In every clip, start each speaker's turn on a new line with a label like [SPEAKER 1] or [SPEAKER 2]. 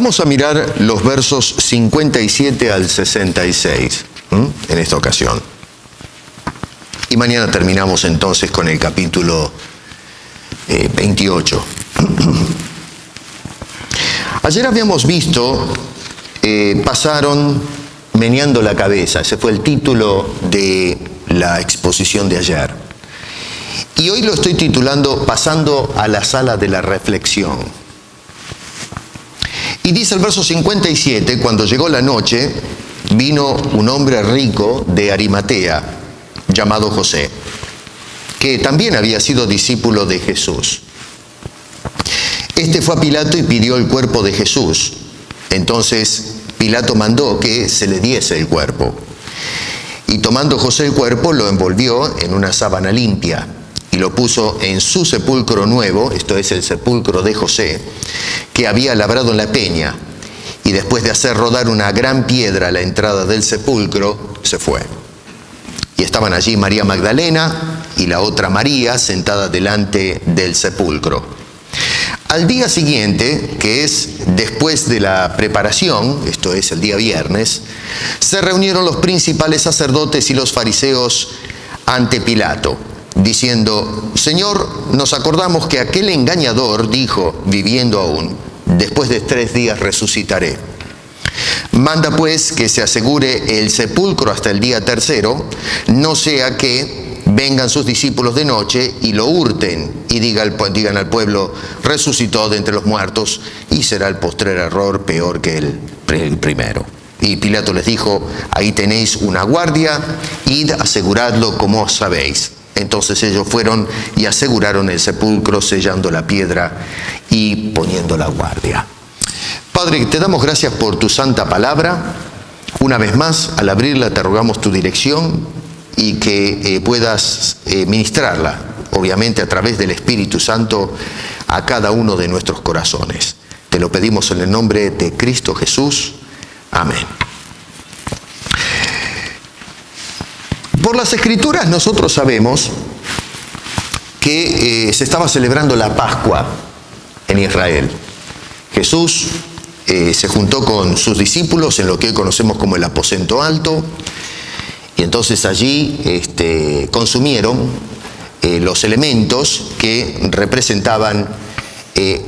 [SPEAKER 1] Vamos a mirar los versos 57 al 66 en esta ocasión. Y mañana terminamos entonces con el capítulo 28. Ayer habíamos visto, pasaron meneando la cabeza. Ese fue el título de la exposición de ayer. Y hoy lo estoy titulando Pasando a la sala de la reflexión. Y dice el verso 57, cuando llegó la noche, vino un hombre rico de Arimatea, llamado José, que también había sido discípulo de Jesús. Este fue a Pilato y pidió el cuerpo de Jesús. Entonces Pilato mandó que se le diese el cuerpo. Y tomando José el cuerpo, lo envolvió en una sábana limpia y lo puso en su sepulcro nuevo, esto es el sepulcro de José, que había labrado en la peña. Y después de hacer rodar una gran piedra a la entrada del sepulcro, se fue. Y estaban allí María Magdalena y la otra María sentada delante del sepulcro. Al día siguiente, que es después de la preparación, esto es el día viernes, se reunieron los principales sacerdotes y los fariseos ante Pilato, diciendo: Señor, nos acordamos que aquel engañador dijo, viviendo aún, después de 3 días resucitaré. Manda pues que se asegure el sepulcro hasta el día tercero, no sea que vengan sus discípulos de noche y lo hurten y digan al pueblo: resucitó de entre los muertos, y será el postrer error peor que el primero. Y Pilato les dijo: ahí tenéis una guardia, id, aseguradlo como sabéis. Entonces ellos fueron y aseguraron el sepulcro, sellando la piedra y poniendo la guardia. Padre, te damos gracias por tu santa palabra. Una vez más, al abrirla te rogamos tu dirección y que puedas ministrarla, obviamente a través del Espíritu Santo, a cada uno de nuestros corazones. Te lo pedimos en el nombre de Cristo Jesús. Amén. Por las Escrituras nosotros sabemos que se estaba celebrando la Pascua en Israel. Jesús se juntó con sus discípulos en lo que hoy conocemos como el aposento alto, y entonces allí consumieron los elementos que representaban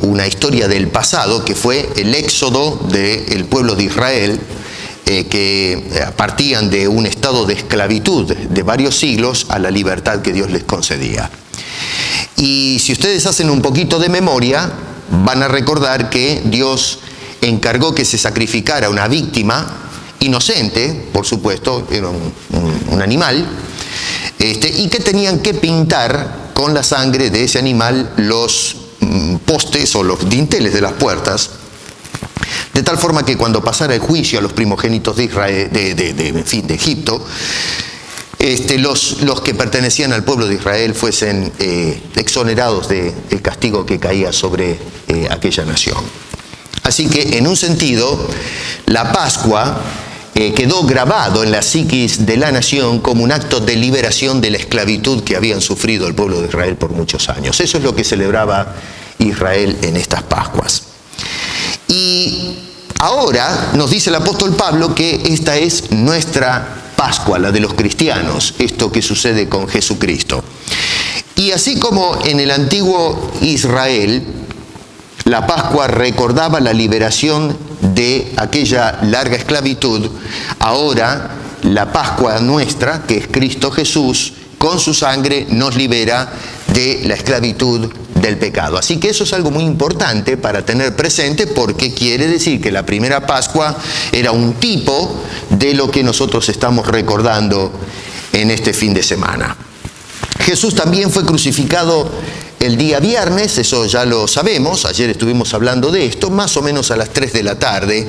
[SPEAKER 1] una historia del pasado, que fue el éxodo del pueblo de Israel, que partían de un estado de esclavitud de varios siglos a la libertad que Dios les concedía. Y si ustedes hacen un poquito de memoria, van a recordar que Dios encargó que se sacrificara una víctima inocente, por supuesto, era un animal, y que tenían que pintar con la sangre de ese animal los postes o los dinteles de las puertas, de tal forma que cuando pasara el juicio a los primogénitos de Israel, de Egipto, los que pertenecían al pueblo de Israel fuesen exonerados del castigo que caía sobre aquella nación. Así que, en un sentido, la Pascua quedó grabado en la psiquis de la nación como un acto de liberación de la esclavitud que habían sufrido el pueblo de Israel por muchos años. Eso es lo que celebraba Israel en estas Pascuas. Y ahora nos dice el apóstol Pablo que esta es nuestra Pascua, la de los cristianos, esto que sucede con Jesucristo. Y así como en el antiguo Israel, la Pascua recordaba la liberación de aquella larga esclavitud, ahora la Pascua nuestra, que es Cristo Jesús, con su sangre nos libera de la esclavitud del pecado. Así que eso es algo muy importante para tener presente, porque quiere decir que la primera Pascua era un tipo de lo que nosotros estamos recordando en este fin de semana. Jesús también fue crucificado el día viernes, eso ya lo sabemos, ayer estuvimos hablando de esto, más o menos a las 3 de la tarde.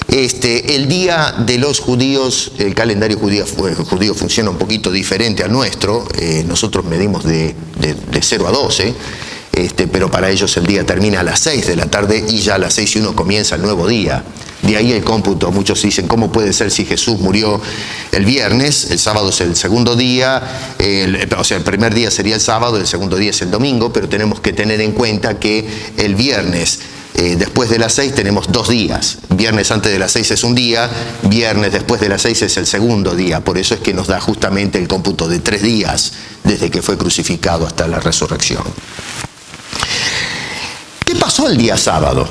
[SPEAKER 1] El día de los judíos, el calendario judío funciona un poquito diferente al nuestro, nosotros medimos de 0 a 12, pero para ellos el día termina a las 6 de la tarde y ya a las 6:01 comienza el nuevo día. De ahí el cómputo. Muchos dicen: ¿cómo puede ser si Jesús murió el viernes? El sábado es el segundo día, el primer día sería el sábado, el segundo día es el domingo, pero tenemos que tener en cuenta que el viernes después de las 6 tenemos 2 días. Viernes antes de las 6 es un día, viernes después de las 6 es el segundo día. Por eso es que nos da justamente el cómputo de 3 días desde que fue crucificado hasta la resurrección. ¿Qué pasó el día sábado?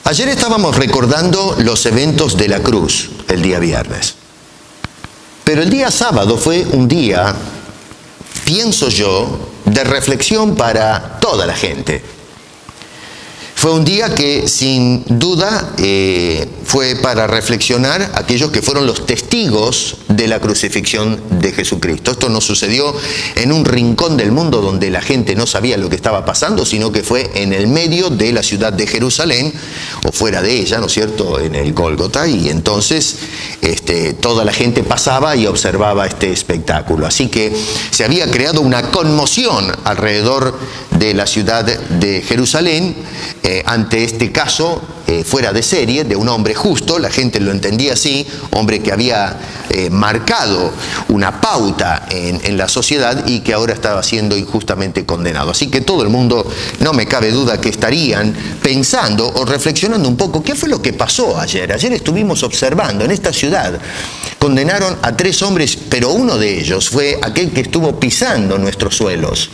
[SPEAKER 1] Ayer estábamos recordando los eventos de la cruz el día viernes. Pero el día sábado fue un día, pienso yo, de reflexión para toda la gente. Fue un día que sin duda fue para reflexionar aquellos que fueron los testigos de la crucifixión de Jesucristo. Esto no sucedió en un rincón del mundo donde la gente no sabía lo que estaba pasando, sino que fue en el medio de la ciudad de Jerusalén, o fuera de ella, ¿no es cierto?, en el Gólgota, y entonces toda la gente pasaba y observaba este espectáculo. Así que se había creado una conmoción alrededor de la ciudad de Jerusalén ante este caso fuera de serie de un hombre justo, la gente lo entendía así, hombre que había marcado una pauta en la sociedad y que ahora estaba siendo injustamente condenado. Así que todo el mundo, no me cabe duda que estarían pensando o reflexionando un poco qué fue lo que pasó ayer. Ayer estuvimos observando en esta ciudad, condenaron a 3 hombres, pero uno de ellos fue aquel que estuvo pisando nuestros suelos.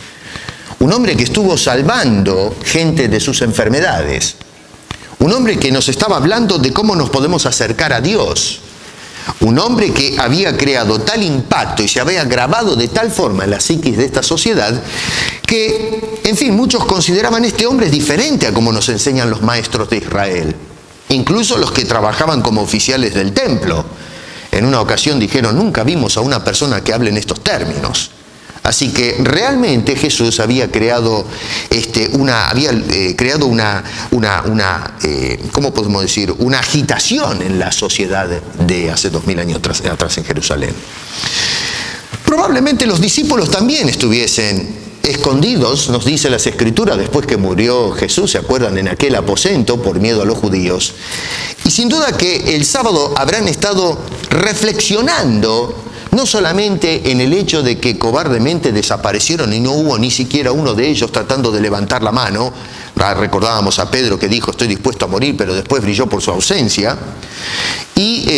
[SPEAKER 1] Un hombre que estuvo salvando gente de sus enfermedades. Un hombre que nos estaba hablando de cómo nos podemos acercar a Dios. Un hombre que había creado tal impacto y se había grabado de tal forma en la psiquis de esta sociedad que, en fin, muchos consideraban este hombre diferente a como nos enseñan los maestros de Israel. Incluso los que trabajaban como oficiales del templo. En una ocasión dijeron, nunca vimos a una persona que hable en estos términos. Así que realmente Jesús había creado ¿cómo podemos decir? Una agitación en la sociedad de hace 2000 años atrás en Jerusalén. Probablemente los discípulos también estuviesen escondidos, nos dice las Escrituras, después que murió Jesús, ¿se acuerdan? En aquel aposento por miedo a los judíos. Y sin duda que el sábado habrán estado reflexionando no solamente en el hecho de que cobardemente desaparecieron y no hubo ni siquiera uno de ellos tratando de levantar la mano. Recordábamos a Pedro que dijo, estoy dispuesto a morir, pero después brilló por su ausencia. Y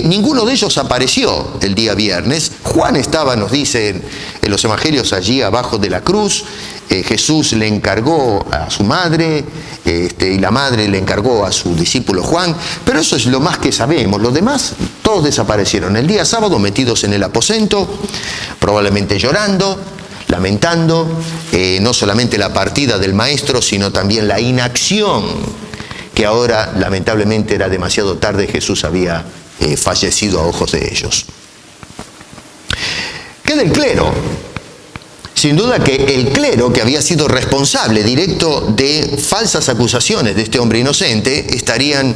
[SPEAKER 1] ninguno de ellos apareció el día viernes. Juan estaba, nos dicen en los evangelios, allí abajo de la cruz. Jesús le encargó a su madre y la madre le encargó a su discípulo Juan, pero eso es lo más que sabemos. Los demás todos desaparecieron el día sábado, metidos en el aposento, probablemente llorando, lamentando no solamente la partida del maestro, sino también la inacción, que ahora lamentablemente era demasiado tarde, Jesús había fallecido a ojos de ellos. ¿Qué del clero? Sin duda que el clero, que había sido responsable directo de falsas acusaciones de este hombre inocente, estarían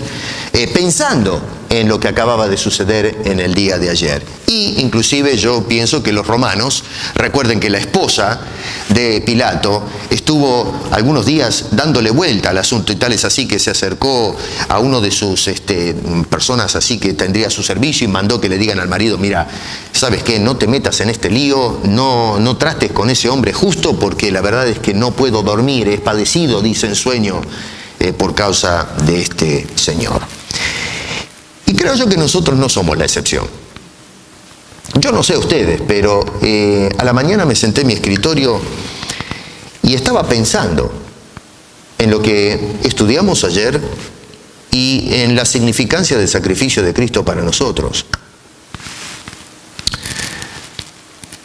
[SPEAKER 1] pensando en lo que acababa de suceder en el día de ayer. Y inclusive yo pienso que los romanos, recuerden que la esposa de Pilato estuvo algunos días dándole vuelta al asunto, y tal es así que se acercó a uno de sus personas así que tendría a su servicio y mandó que le digan al marido, mira, ¿sabes qué? No te metas en este lío, no trates con ese hombre justo, porque la verdad es que no puedo dormir, he padecido, dice en sueño, por causa de este señor. Y creo yo que nosotros no somos la excepción. Yo no sé ustedes, pero a la mañana me senté en mi escritorio y estaba pensando en lo que estudiamos ayer y en la significancia del sacrificio de Cristo para nosotros.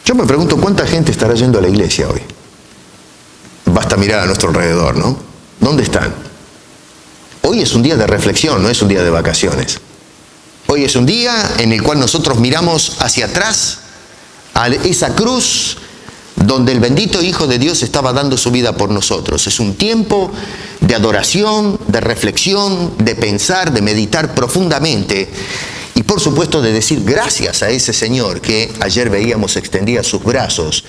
[SPEAKER 1] Yo me pregunto cuánta gente estará yendo a la iglesia hoy. Basta mirar a nuestro alrededor, ¿no? ¿Dónde están? Hoy es un día de reflexión, no es un día de vacaciones. Hoy es un día en el cual nosotros miramos hacia atrás a esa cruz donde el bendito Hijo de Dios estaba dando su vida por nosotros. Es un tiempo de adoración, de reflexión, de pensar, de meditar profundamente y por supuesto de decir gracias a ese Señor que ayer veíamos extendía sus brazos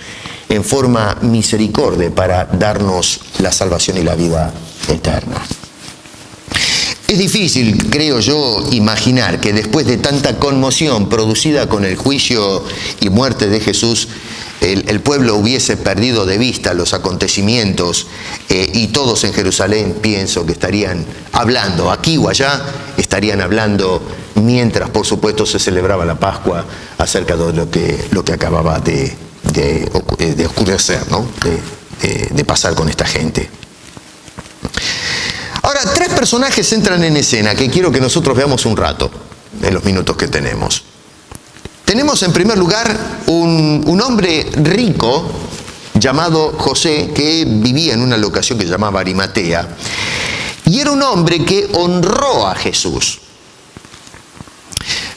[SPEAKER 1] en forma misericordia para darnos la salvación y la vida eterna. Es difícil, creo yo, imaginar que después de tanta conmoción producida con el juicio y muerte de Jesús, el pueblo hubiese perdido de vista los acontecimientos y todos en Jerusalén pienso que estarían hablando, aquí o allá, estarían hablando mientras por supuesto se celebraba la Pascua acerca de lo que acababa de ocurrir, ¿no? de pasar con esta gente. Ahora, 3 personajes entran en escena que quiero que nosotros veamos un rato en los minutos que tenemos. Tenemos en primer lugar un hombre rico llamado José, que vivía en una locación que se llamaba Arimatea, y era un hombre que honró a Jesús.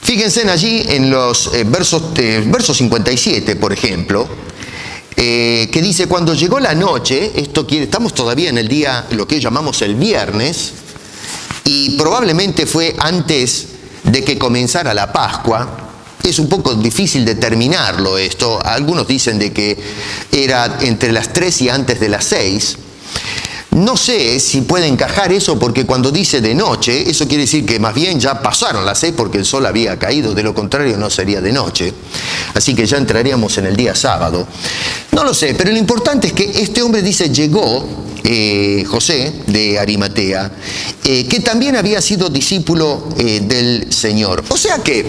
[SPEAKER 1] Fíjense allí en los versos 57, por ejemplo, que dice: cuando llegó la noche, estamos todavía en el día, lo que llamamos el viernes, y probablemente fue antes de que comenzara la Pascua. Es un poco difícil determinarlo esto. Algunos dicen de que era entre las 3 y antes de las 6. No sé si puede encajar eso, porque cuando dice de noche, eso quiere decir que más bien ya pasaron las 6 porque el sol había caído. De lo contrario no sería de noche. Así que ya entraríamos en el día sábado. No lo sé, pero lo importante es que este hombre dice llegó, José de Arimatea, que también había sido discípulo del Señor. O sea que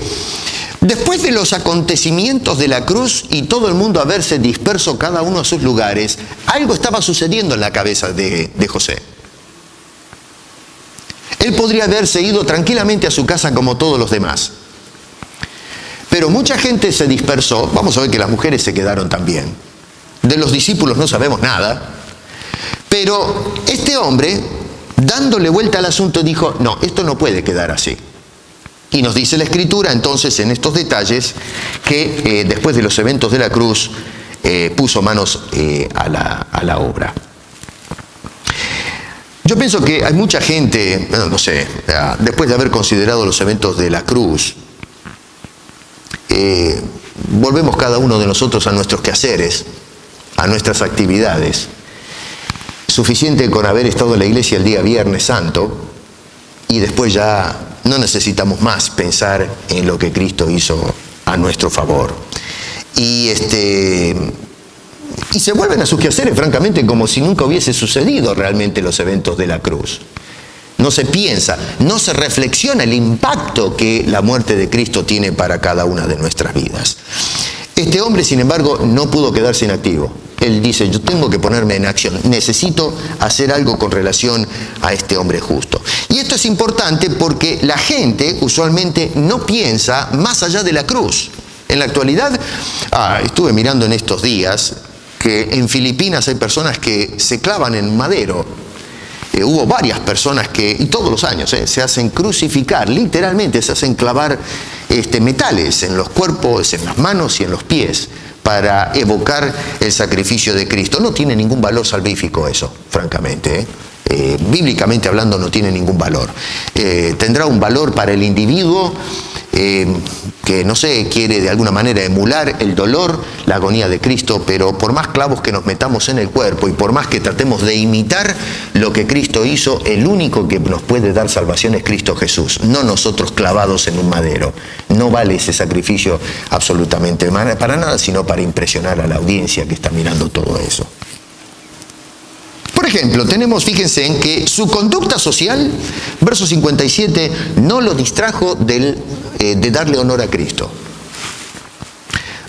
[SPEAKER 1] después de los acontecimientos de la cruz y todo el mundo haberse disperso cada uno a sus lugares, algo estaba sucediendo en la cabeza de José. Él podría haberse ido tranquilamente a su casa como todos los demás. Pero mucha gente se dispersó. Vamos a ver que las mujeres se quedaron también. De los discípulos no sabemos nada. Pero este hombre, dándole vuelta al asunto, dijo: no, esto no puede quedar así. Y nos dice la Escritura entonces en estos detalles que después de los eventos de la cruz puso manos a la obra. Yo pienso que hay mucha gente, no sé, después de haber considerado los eventos de la cruz, volvemos cada uno de nosotros a nuestros quehaceres, a nuestras actividades. Suficiente con haber estado en la iglesia el día Viernes Santo y después ya no necesitamos más pensar en lo que Cristo hizo a nuestro favor. Y se vuelven a sus quehaceres, francamente, como si nunca hubiese sucedido realmente los eventos de la cruz. No se piensa, no se reflexiona el impacto que la muerte de Cristo tiene para cada una de nuestras vidas. Este hombre, sin embargo, no pudo quedarse inactivo. Él dice: yo tengo que ponerme en acción, necesito hacer algo con relación a este hombre justo. Y esto es importante porque la gente usualmente no piensa más allá de la cruz. En la actualidad, estuve mirando en estos días que en Filipinas hay personas que se clavan en madero. Hubo varias personas que, y todos los años, se hacen crucificar, literalmente se hacen clavar metales en los cuerpos, en las manos y en los pies, para evocar el sacrificio de Cristo. No tiene ningún valor salvífico eso, francamente. Bíblicamente hablando no tiene ningún valor. Tendrá un valor para el individuo que, no sé, quiere de alguna manera emular el dolor, la agonía de Cristo, pero por más clavos que nos metamos en el cuerpo y por más que tratemos de imitar lo que Cristo hizo, el único que nos puede dar salvación es Cristo Jesús, no nosotros clavados en un madero. No vale ese sacrificio absolutamente para nada, sino para impresionar a la audiencia que está mirando todo eso. Por ejemplo, fíjense en que su conducta social, verso 57, no lo distrajo de darle honor a Cristo.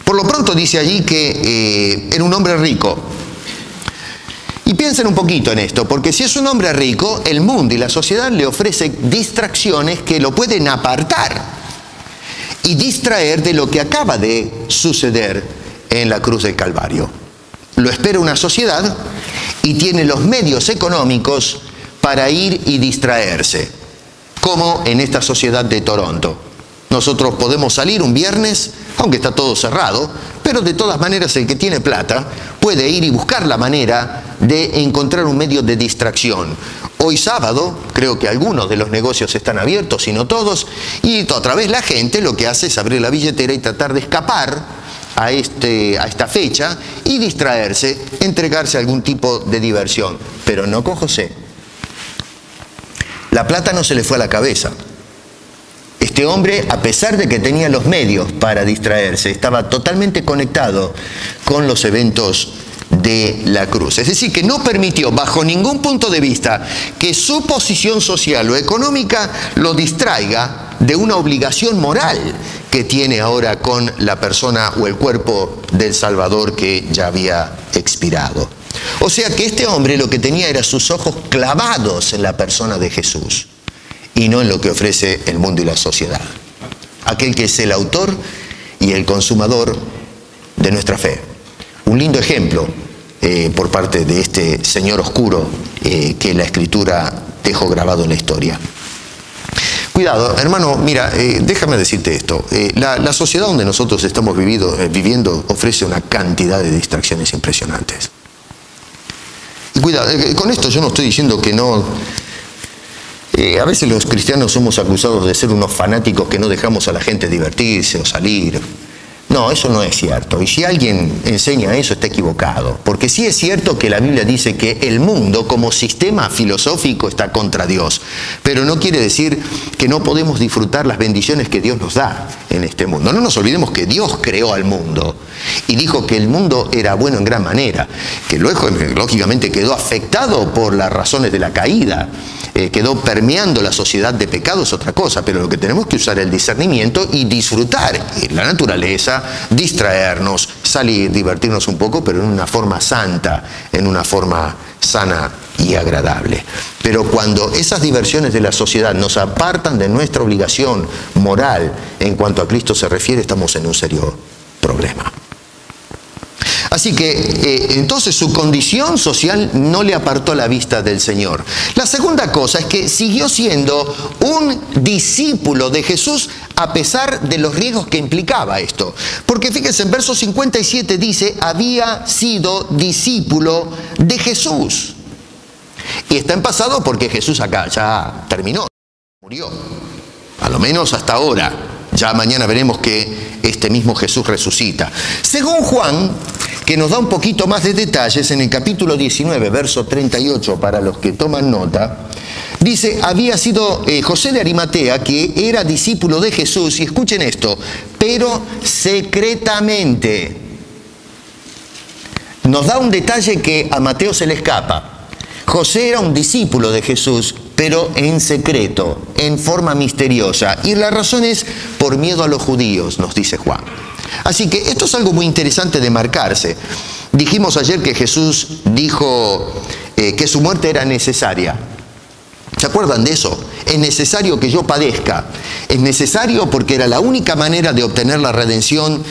[SPEAKER 1] Por lo pronto dice allí que era un hombre rico. Y piensen un poquito en esto, porque si es un hombre rico, el mundo y la sociedad le ofrece distracciones que lo pueden apartar y distraer de lo que acaba de suceder en la cruz del Calvario. Lo espera una sociedad y tiene los medios económicos para ir y distraerse, como en esta sociedad de Toronto. Nosotros podemos salir un viernes, aunque está todo cerrado, pero de todas maneras el que tiene plata puede ir y buscar la manera de encontrar un medio de distracción. Hoy sábado, creo que algunos de los negocios están abiertos, y no todos, y otra vez la gente lo que hace es abrir la billetera y tratar de escapar a esta fecha y distraerse, entregarse a algún tipo de diversión. Pero no con José. La plata no se le fue a la cabeza. Este Este hombre, a pesar de que tenía los medios para distraerse, estaba totalmente conectado con los eventos de la cruz. Es decir, que no permitió bajo ningún punto de vista que su posición social o económica lo distraiga de una obligación moral que tiene ahora con la persona o el cuerpo del Salvador que ya había expirado. O sea que este hombre lo que tenía era sus ojos clavados en la persona de Jesús y no en lo que ofrece el mundo y la sociedad. Aquel que es el autor y el consumador de nuestra fe. Un lindo ejemplo por parte de este señor oscuro que la Escritura dejó grabado en la historia. Cuidado, hermano, mira, déjame decirte esto. La sociedad donde nosotros estamos viviendo ofrece una cantidad de distracciones impresionantes. Y cuidado, con esto yo no estoy diciendo que no... a veces los cristianos somos acusados de ser unos fanáticos que no dejamos a la gente divertirse o salir. No, eso no es cierto. Y si alguien enseña eso, está equivocado. Porque sí es cierto que la Biblia dice que el mundo como sistema filosófico está contra Dios. Pero no quiere decir que no podemos disfrutar las bendiciones que Dios nos da en este mundo. No nos olvidemos que Dios creó al mundo y dijo que el mundo era bueno en gran manera. Que luego, lógicamente, quedó afectado por las razones de la caída. Quedó permeando la sociedad de pecado, es otra cosa, pero lo que tenemos que usar es el discernimiento y disfrutar la naturaleza, distraernos, salir, divertirnos un poco, pero en una forma santa, en una forma sana y agradable. Pero cuando esas diversiones de la sociedad nos apartan de nuestra obligación moral en cuanto a Cristo se refiere, estamos en un serio problema. Así que entonces su condición social no le apartó la vista del Señor. La segunda cosa es que siguió siendo un discípulo de Jesús a pesar de los riesgos que implicaba esto. Porque fíjense, en verso 57 dice, había sido discípulo de Jesús. Y está en pasado porque Jesús acá ya terminó, murió. A lo menos hasta ahora. Ya mañana veremos que este mismo Jesús resucita. Según Juan, que nos da un poquito más de detalles, en el capítulo 19, verso 38, para los que toman nota, dice, había sido José de Arimatea, que era discípulo de Jesús, y escuchen esto, pero secretamente. Nos da un detalle que a Mateo se le escapa. José era un discípulo de Jesús, pero en secreto, en forma misteriosa. Y la razón es por miedo a los judíos, nos dice Juan. Así que esto es algo muy interesante de marcarse. Dijimos ayer que Jesús dijo que su muerte era necesaria. ¿Se acuerdan de eso? Es necesario que yo padezca. Es necesario porque era la única manera de obtener la redención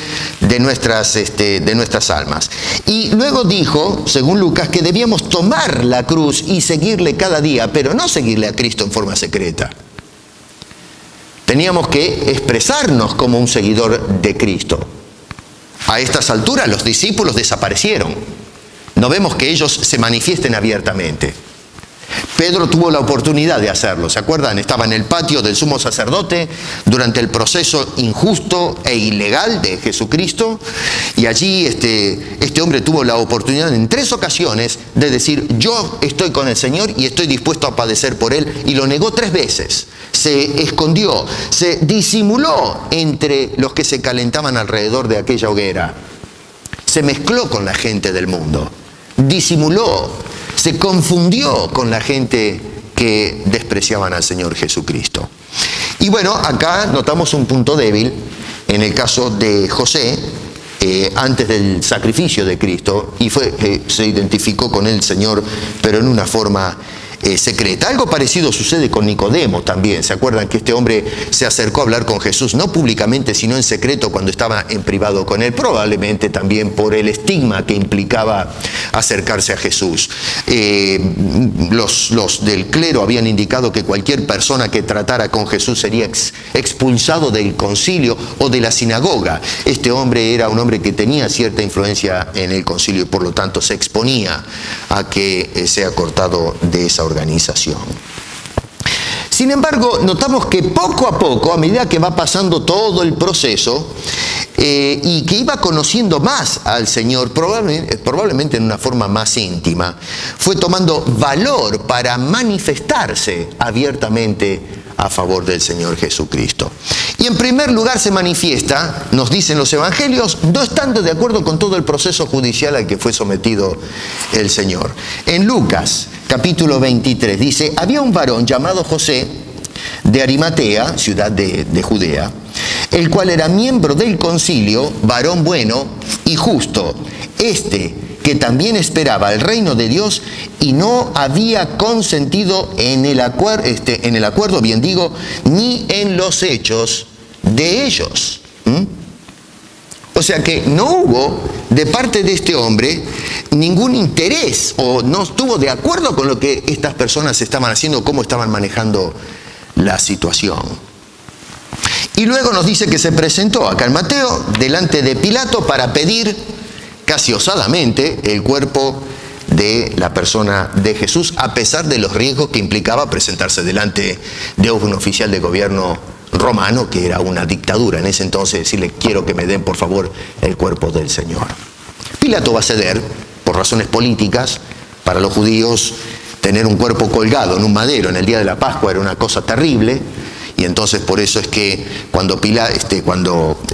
[SPEAKER 1] de nuestras almas. Y luego dijo, según Lucas, que debíamos tomar la cruz y seguirle cada día, pero no seguirle a Cristo en forma secreta. Teníamos que expresarnos como un seguidor de Cristo. A estas alturas los discípulos desaparecieron. No vemos que ellos se manifiesten abiertamente. Pedro tuvo la oportunidad de hacerlo, ¿se acuerdan? Estaba en el patio del sumo sacerdote durante el proceso injusto e ilegal de Jesucristo y allí este hombre tuvo la oportunidad en 3 ocasiones de decir, yo estoy con el Señor y estoy dispuesto a padecer por Él, y lo negó 3 veces. Se escondió, se disimuló entre los que se calentaban alrededor de aquella hoguera. Se mezcló con la gente del mundo, disimuló, se confundió con la gente que despreciaban al Señor Jesucristo. Y bueno, acá notamos un punto débil en el caso de José, antes del sacrificio de Cristo, y se identificó con el Señor, pero en una forma secreta. Algo parecido sucede con Nicodemo también. ¿Se acuerdan que este hombre se acercó a hablar con Jesús, no públicamente, sino en secreto cuando estaba en privado con él? Probablemente también por el estigma que implicaba acercarse a Jesús. Los del clero habían indicado que cualquier persona que tratara con Jesús sería expulsado del concilio o de la sinagoga. Este hombre era un hombre que tenía cierta influencia en el concilio y por lo tanto se exponía a que sea cortado de esa organización. Sin embargo, notamos que poco a poco, a medida que va pasando todo el proceso, y que iba conociendo más al Señor, probablemente en una forma más íntima, fue tomando valor para manifestarse abiertamente a favor del Señor Jesucristo. Y en primer lugar se manifiesta, nos dicen los evangelios, no estando de acuerdo con todo el proceso judicial al que fue sometido el Señor. En Lucas, capítulo 23, dice: había un varón llamado José de Arimatea, ciudad de Judea, el cual era miembro del concilio, varón bueno y justo, que también esperaba el reino de Dios y no había consentido en el acuerdo, bien digo, ni en los hechos de ellos. O sea que no hubo de parte de este hombre ningún interés, o no estuvo de acuerdo con lo que estas personas estaban haciendo, cómo estaban manejando la situación. Y luego nos dice que se presentó acá en Mateo delante de Pilato para pedir casi osadamente el cuerpo de la persona de Jesús, a pesar de los riesgos que implicaba presentarse delante de un oficial de gobierno romano, que era una dictadura en ese entonces, decirle: quiero que me den por favor el cuerpo del Señor. Pilato va a ceder por razones políticas. Para los judíos, tener un cuerpo colgado en un madero en el día de la Pascua era una cosa terrible. Y entonces por eso es que cuando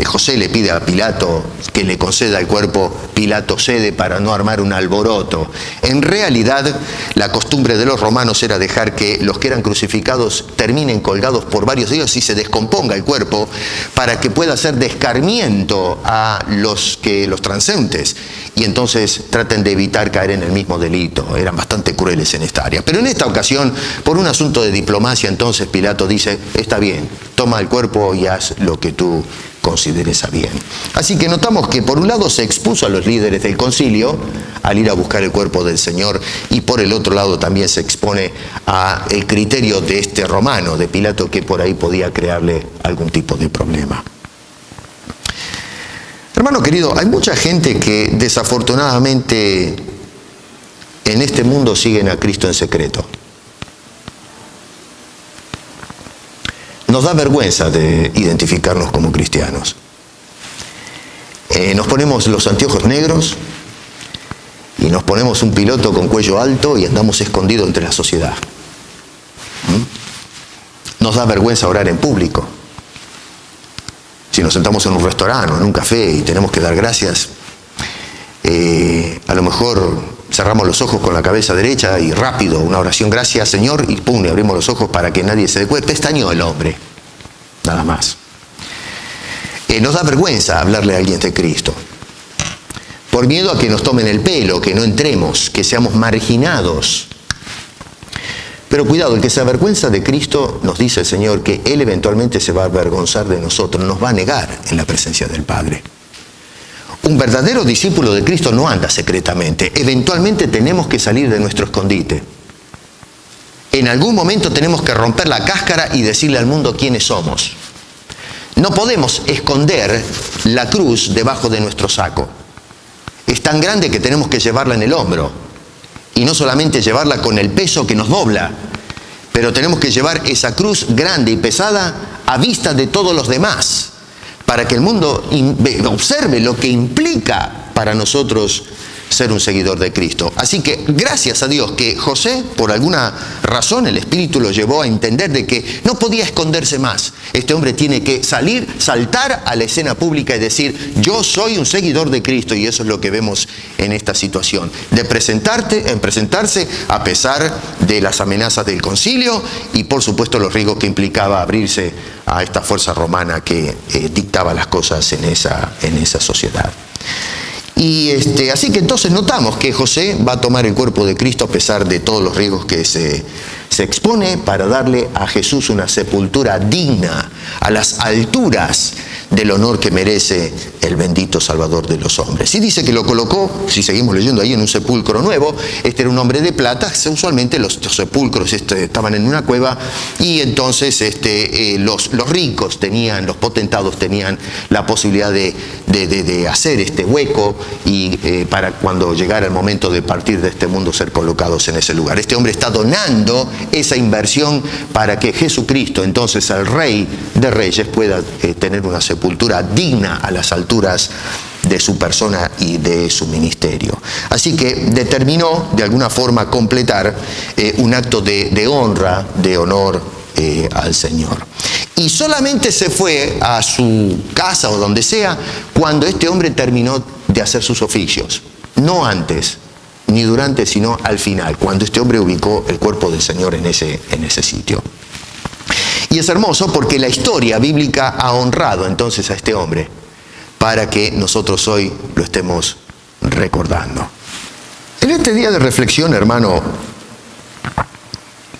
[SPEAKER 1] José le pide a Pilato que le conceda el cuerpo, Pilato cede para no armar un alboroto. En realidad, la costumbre de los romanos era dejar que los que eran crucificados terminen colgados por varios días y se descomponga el cuerpo, para que pueda hacer descarmiento a los transeúntes. Y entonces traten de evitar caer en el mismo delito. Eran bastante crueles en esta área. Pero en esta ocasión, por un asunto de diplomacia, entonces Pilato dice: está bien, toma el cuerpo y haz lo que tú consideres a bien. Así que notamos que por un lado se expuso a los líderes del concilio al ir a buscar el cuerpo del Señor, y por el otro lado también se expone al criterio de este romano, de Pilato, que por ahí podía crearle algún tipo de problema. Hermano querido, hay mucha gente que desafortunadamente en este mundo siguen a Cristo en secreto. Nos da vergüenza de identificarnos como cristianos. Nos ponemos los anteojos negros y nos ponemos un piloto con cuello alto y andamos escondidos entre la sociedad. Nos da vergüenza orar en público. Si nos sentamos en un restaurante o en un café y tenemos que dar gracias, a lo mejor cerramos los ojos con la cabeza derecha y rápido, una oración: gracias Señor, y pum, y abrimos los ojos para que nadie se dé cuenta. Pestañeó el hombre, nada más. Nos da vergüenza hablarle a alguien de Cristo, por miedo a que nos tomen el pelo, que no entremos, que seamos marginados. Pero cuidado, el que se avergüenza de Cristo, nos dice el Señor que Él eventualmente se va a avergonzar de nosotros, nos va a negar en la presencia del Padre. Un verdadero discípulo de Cristo no anda secretamente. Eventualmente tenemos que salir de nuestro escondite. En algún momento tenemos que romper la cáscara y decirle al mundo quiénes somos. No podemos esconder la cruz debajo de nuestro saco. Es tan grande que tenemos que llevarla en el hombro. Y no solamente llevarla con el peso que nos dobla, pero tenemos que llevar esa cruz grande y pesada a vista de todos los demás, para que el mundo observe lo que implica para nosotros ser un seguidor de Cristo. Así que gracias a Dios que José, por alguna razón, el Espíritu lo llevó a entender de que no podía esconderse más. Este hombre tiene que salir, saltar a la escena pública y decir: yo soy un seguidor de Cristo. Y eso es lo que vemos en esta situación, de presentarse a pesar de las amenazas del concilio y por supuesto los riesgos que implicaba abrirse a esta fuerza romana que dictaba las cosas en esa sociedad. Y así que entonces notamos que José va a tomar el cuerpo de Cristo a pesar de todos los riesgos que se expone, para darle a Jesús una sepultura digna, a las alturas del honor que merece el bendito Salvador de los hombres. Y dice que lo colocó, si seguimos leyendo ahí, en un sepulcro nuevo. Este era un hombre de plata. Usualmente los sepulcros estaban en una cueva, y entonces los ricos tenían, los potentados tenían la posibilidad de hacer este hueco y para cuando llegara el momento de partir de este mundo ser colocados en ese lugar. Este hombre está donando esa inversión para que Jesucristo, entonces el Rey de Reyes, pueda tener una sepultura digna a las alturas de su persona y de su ministerio. Así que determinó de alguna forma completar un acto de honra, de honor al Señor. Y solamente se fue a su casa o donde sea cuando este hombre terminó de hacer sus oficios. No antes, ni durante, sino al final, cuando este hombre ubicó el cuerpo del Señor en ese sitio. Y es hermoso porque la historia bíblica ha honrado entonces a este hombre para que nosotros hoy lo estemos recordando. En este día de reflexión, hermano,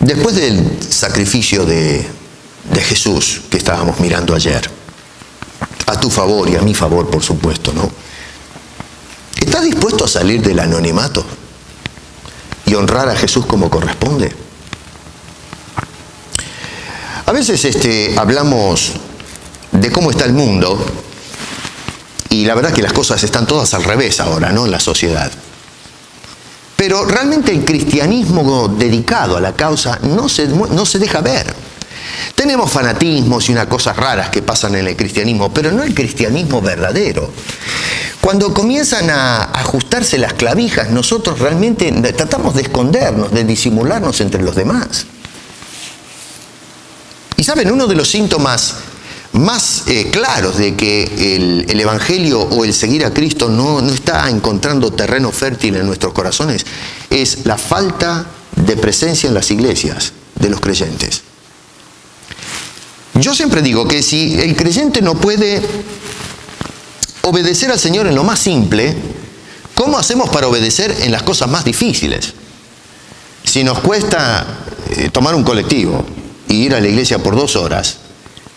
[SPEAKER 1] después del sacrificio de Jesús que estábamos mirando ayer, a tu favor y a mi favor, por supuesto, ¿no? ¿Estás dispuesto a salir del anonimato y honrar a Jesús como corresponde? A veces hablamos de cómo está el mundo y la verdad que las cosas están todas al revés ahora, ¿no? En la sociedad. Pero realmente el cristianismo dedicado a la causa no se deja ver. Tenemos fanatismos y unas cosas raras que pasan en el cristianismo, pero no el cristianismo verdadero. Cuando comienzan a ajustarse las clavijas, nosotros realmente tratamos de escondernos, de disimularnos entre los demás. Y saben, uno de los síntomas más claros de que el Evangelio o el seguir a Cristo no está encontrando terreno fértil en nuestros corazones es la falta de presencia en las iglesias de los creyentes. Yo siempre digo que si el creyente no puede obedecer al Señor en lo más simple, ¿cómo hacemos para obedecer en las cosas más difíciles? Si nos cuesta tomar un colectivo e ir a la iglesia por 2 horas,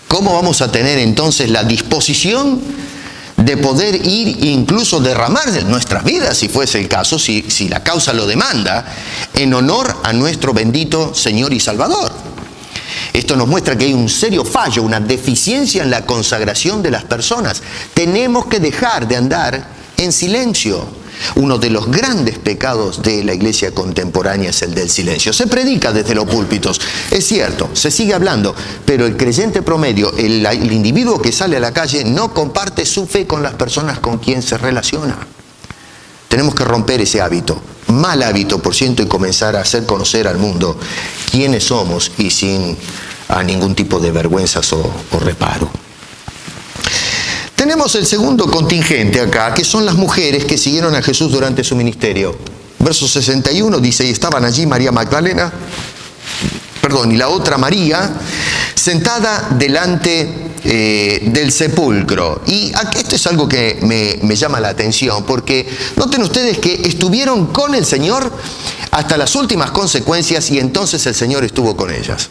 [SPEAKER 1] ¿cómo vamos a tener entonces la disposición de poder ir e incluso derramar nuestras vidas, si fuese el caso, si la causa lo demanda, en honor a nuestro bendito Señor y Salvador? Esto nos muestra que hay un serio fallo, una deficiencia en la consagración de las personas. Tenemos que dejar de andar en silencio. Uno de los grandes pecados de la iglesia contemporánea es el del silencio. Se predica desde los púlpitos, es cierto, se sigue hablando, pero el creyente promedio, el individuo que sale a la calle, no comparte su fe con las personas con quien se relaciona. Tenemos que romper ese hábito, mal hábito, por cierto, y comenzar a hacer conocer al mundo quiénes somos y sin ningún tipo de vergüenzas o reparo. Tenemos el segundo contingente acá, que son las mujeres que siguieron a Jesús durante su ministerio. Verso 61 dice, y estaban allí María Magdalena, y la otra María, sentada delante del sepulcro. Y esto es algo que me llama la atención, porque noten ustedes que estuvieron con el Señor hasta las últimas consecuencias y entonces el Señor estuvo con ellas.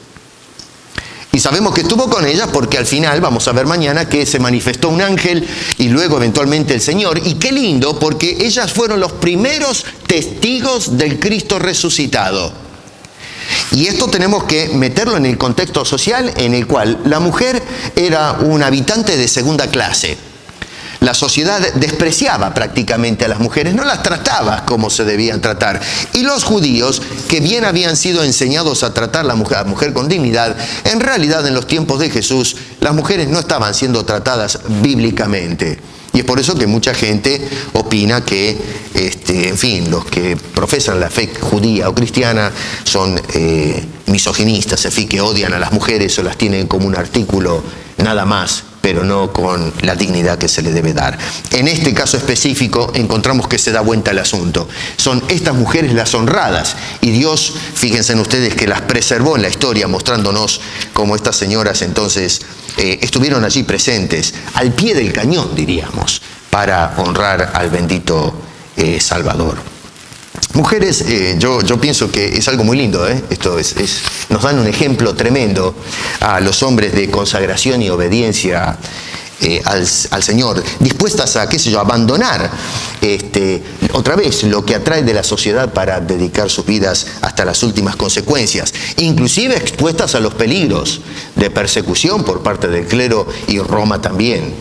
[SPEAKER 1] Y sabemos que estuvo con ellas porque al final, vamos a ver mañana, que se manifestó un ángel y luego eventualmente el Señor. Y qué lindo, porque ellas fueron los primeros testigos del Cristo resucitado. Y esto tenemos que meterlo en el contexto social en el cual la mujer era un habitante de segunda clase. La sociedad despreciaba prácticamente a las mujeres, no las trataba como se debían tratar. Y los judíos, que bien habían sido enseñados a tratar a la mujer con dignidad, en realidad en los tiempos de Jesús, las mujeres no estaban siendo tratadas bíblicamente. Y es por eso que mucha gente opina que, los que profesan la fe judía o cristiana son misoginistas, en fin, que odian a las mujeres o las tienen como un artículo nada más, pero no con la dignidad que se le debe dar. En este caso específico encontramos que se da vuelta el asunto. Son estas mujeres las honradas y Dios, fíjense en ustedes, que las preservó en la historia, mostrándonos cómo estas señoras entonces estuvieron allí presentes, al pie del cañón, diríamos, para honrar al bendito Salvador. Mujeres, yo pienso que es algo muy lindo, nos dan un ejemplo tremendo a los hombres de consagración y obediencia al Señor, dispuestas a, abandonar otra vez lo que atrae de la sociedad para dedicar sus vidas hasta las últimas consecuencias, inclusive expuestas a los peligros de persecución por parte del clero y Roma también,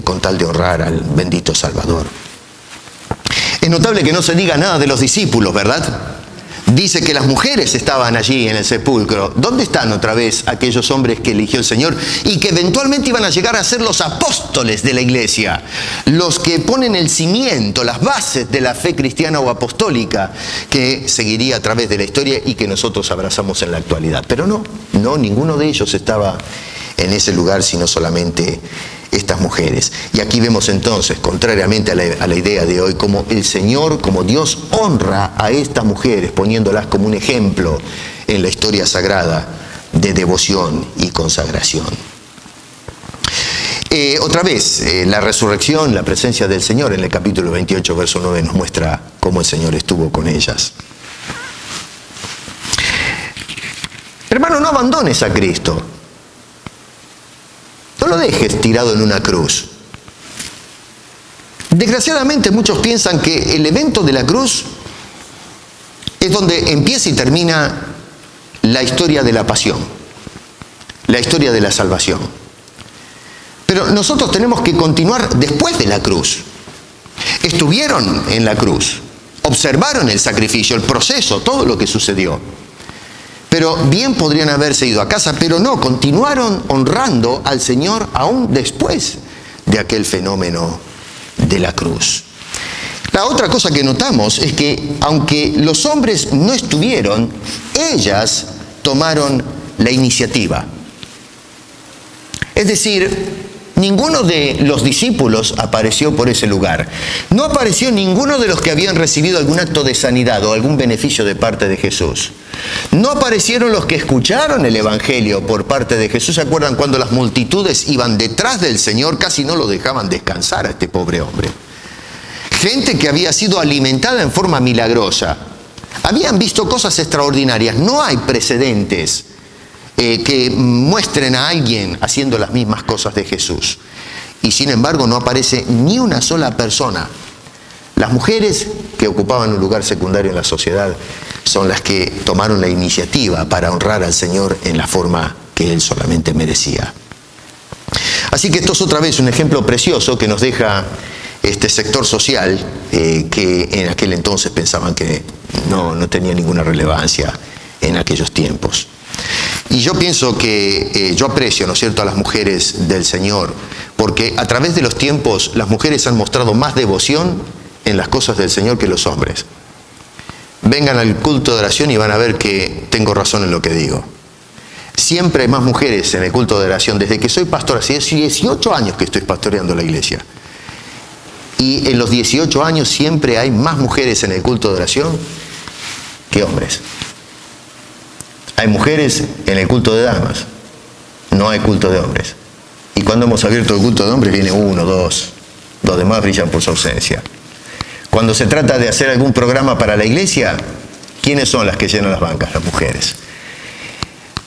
[SPEAKER 1] con tal de honrar al bendito Salvador. Es notable que no se diga nada de los discípulos, ¿verdad? Dice que las mujeres estaban allí en el sepulcro. ¿Dónde están otra vez aquellos hombres que eligió el Señor y que eventualmente iban a llegar a ser los apóstoles de la iglesia? Los que ponen el cimiento, las bases de la fe cristiana o apostólica que seguiría a través de la historia y que nosotros abrazamos en la actualidad. Pero no, ninguno de ellos estaba en ese lugar, sino solamente estas mujeres. Y aquí vemos entonces, contrariamente a la idea de hoy, como el Señor, como Dios honra a estas mujeres, poniéndolas como un ejemplo en la historia sagrada de devoción y consagración. Otra vez, la resurrección, la presencia del Señor en el capítulo 28, verso 9, nos muestra cómo el Señor estuvo con ellas. Hermano, no abandones a Cristo. No lo dejes tirado en una cruz. Desgraciadamente muchos piensan que el evento de la cruz es donde empieza y termina la historia de la pasión, la historia de la salvación. Pero nosotros tenemos que continuar después de la cruz. Estuvieron en la cruz, observaron el sacrificio, el proceso, todo lo que sucedió. Pero bien podrían haberse ido a casa, pero no, continuaron honrando al Señor aún después de aquel fenómeno de la cruz. La otra cosa que notamos es que, aunque los hombres no estuvieron, ellas tomaron la iniciativa. Es decir, ninguno de los discípulos apareció por ese lugar. No apareció ninguno de los que habían recibido algún acto de sanidad o algún beneficio de parte de Jesús. No aparecieron los que escucharon el Evangelio por parte de Jesús. ¿Se acuerdan cuando las multitudes iban detrás del Señor? Casi no lo dejaban descansar a este pobre hombre. Gente que había sido alimentada en forma milagrosa. Habían visto cosas extraordinarias. No hay precedentes que muestren a alguien haciendo las mismas cosas de Jesús. Y sin embargo no aparece ni una sola persona. Las mujeres que ocupaban un lugar secundario en la sociedad son las que tomaron la iniciativa para honrar al Señor en la forma que Él solamente merecía. Así que esto es otra vez un ejemplo precioso que nos deja este sector social que en aquel entonces pensaban que no tenía ninguna relevancia en aquellos tiempos. Y yo pienso que yo aprecio, ¿no es cierto?, a las mujeres del Señor, porque a través de los tiempos las mujeres han mostrado más devoción en las cosas del Señor que los hombres. Vengan al culto de oración y van a ver que tengo razón en lo que digo. Siempre hay más mujeres en el culto de oración. Desde que soy pastor, hace 18 años que estoy pastoreando la iglesia. Y en los 18 años siempre hay más mujeres en el culto de oración que hombres. Hay mujeres en el culto de damas, no hay culto de hombres. Y cuando hemos abierto el culto de hombres viene uno, dos, los demás brillan por su ausencia. Cuando se trata de hacer algún programa para la iglesia, ¿quiénes son las que llenan las bancas? Las mujeres.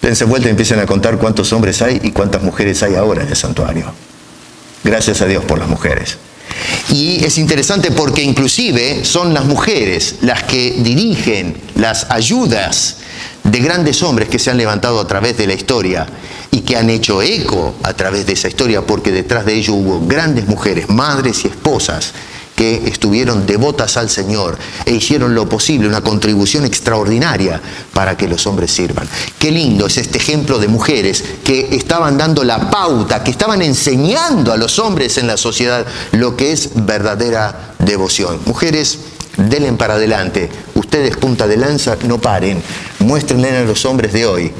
[SPEAKER 1] Dense vuelta y empiecen a contar cuántos hombres hay y cuántas mujeres hay ahora en el santuario. Gracias a Dios por las mujeres. Y es interesante porque inclusive son las mujeres las que dirigen las ayudas de grandes hombres que se han levantado a través de la historia y que han hecho eco a través de esa historia, porque detrás de ello hubo grandes mujeres, madres y esposas que estuvieron devotas al Señor e hicieron lo posible, una contribución extraordinaria para que los hombres sirvan. Qué lindo es este ejemplo de mujeres que estaban dando la pauta, que estaban enseñando a los hombres en la sociedad lo que es verdadera devoción. Mujeres, denle para adelante. Ustedes, punta de lanza, no paren. Muéstrenle a los hombres de hoy